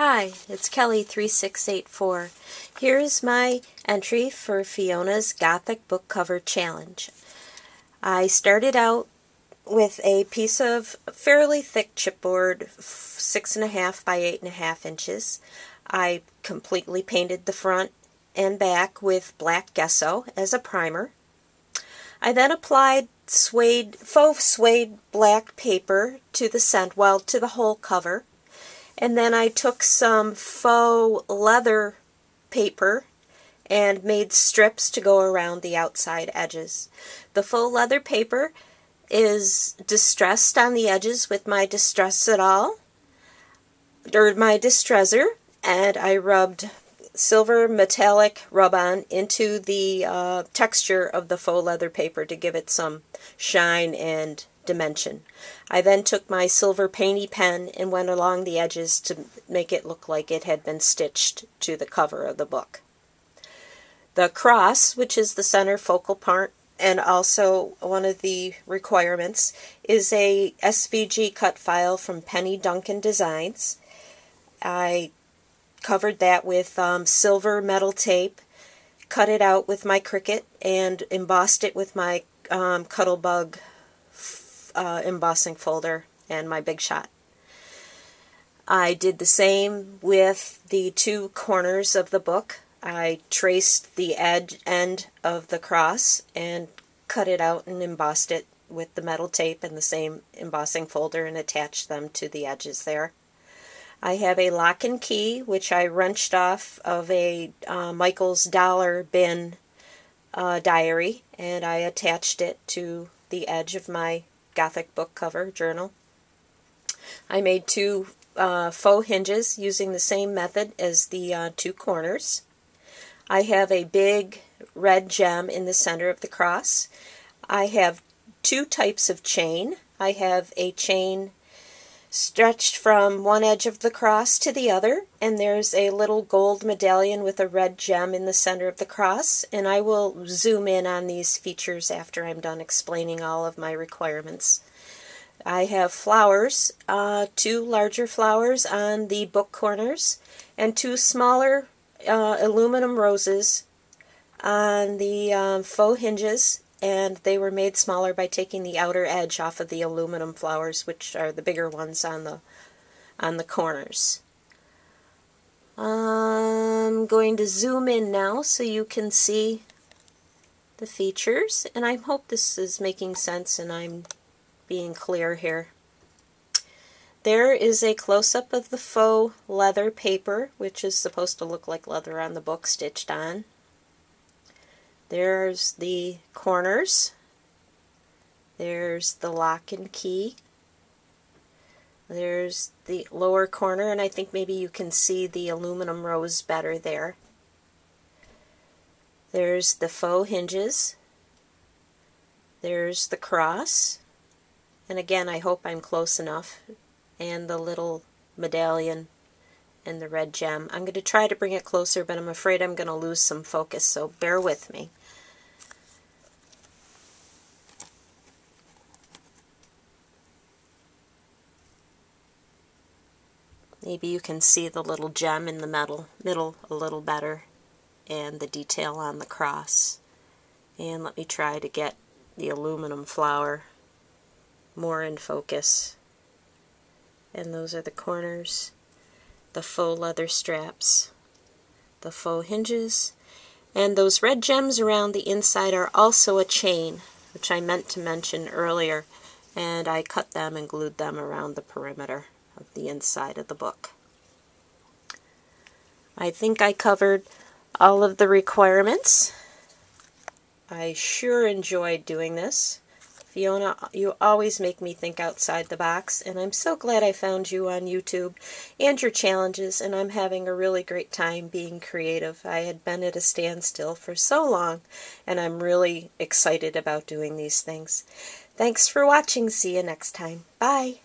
Hi, it's Kelly3684. Here's my entry for Fiona's Gothic book cover challenge. I started out with a piece of fairly thick chipboard, 6.5 by 8.5 inches. I completely painted the front and back with black gesso as a primer. I then applied faux suede black paper to the whole cover. And then I took some faux leather paper and made strips to go around the outside edges. The faux leather paper is distressed on the edges with my Distress-It-All, or my Distressor, and I rubbed silver metallic rub-on into the texture of the faux leather paper to give it some shine and dimension. I then took my silver painty pen and went along the edges to make it look like it had been stitched to the cover of the book. The cross, which is the center focal part and also one of the requirements, is a SVG cut file from Penny Duncan Designs. I covered that with silver metal tape, cut it out with my Cricut, and embossed it with my Cuttlebug embossing folder and my Big Shot. I did the same with the two corners of the book. I traced the end of the cross and cut it out and embossed it with the metal tape and the same embossing folder and attached them to the edges there. I have a lock and key which I wrenched off of a Michael's Dollar Bin diary, and I attached it to the edge of my Gothic book cover journal. I made two faux hinges using the same method as the two corners. I have a big red gem in the center of the cross. I have two types of chain. I have a chain stretched from one edge of the cross to the other, and there's a little gold medallion with a red gem in the center of the cross, and I will zoom in on these features after I'm done explaining all of my requirements. I have flowers, two larger flowers on the book corners, and two smaller aluminum roses on the faux hinges, and they were made smaller by taking the outer edge off of the aluminum flowers, which are the bigger ones on the corners. I'm going to zoom in now so you can see the features, and I hope this is making sense and I'm being clear here. There is a close-up of the faux leather paper, which is supposed to look like leather on the book stitched on. There's the corners. There's the lock and key. There's the lower corner, and I think maybe you can see the aluminum rose better there. There's the faux hinges. There's the cross. And again, I hope I'm close enough. And the little medallion and the red gem. I'm going to try to bring it closer, but I'm afraid I'm going to lose some focus, so bear with me. Maybe you can see the little gem in the middle a little better, and the detail on the cross. And let me try to get the aluminum flower more in focus. And those are the corners, the faux leather straps, the faux hinges, and those red gems around the inside are also a chain, which I meant to mention earlier, and I cut them and glued them around the perimeter of the inside of the book. I think I covered all of the requirements. I sure enjoyed doing this. Fiona, you always make me think outside the box, and I'm so glad I found you on YouTube and your challenges, and I'm having a really great time being creative. I had been at a standstill for so long, and I'm really excited about doing these things. Thanks for watching. See you next time. Bye.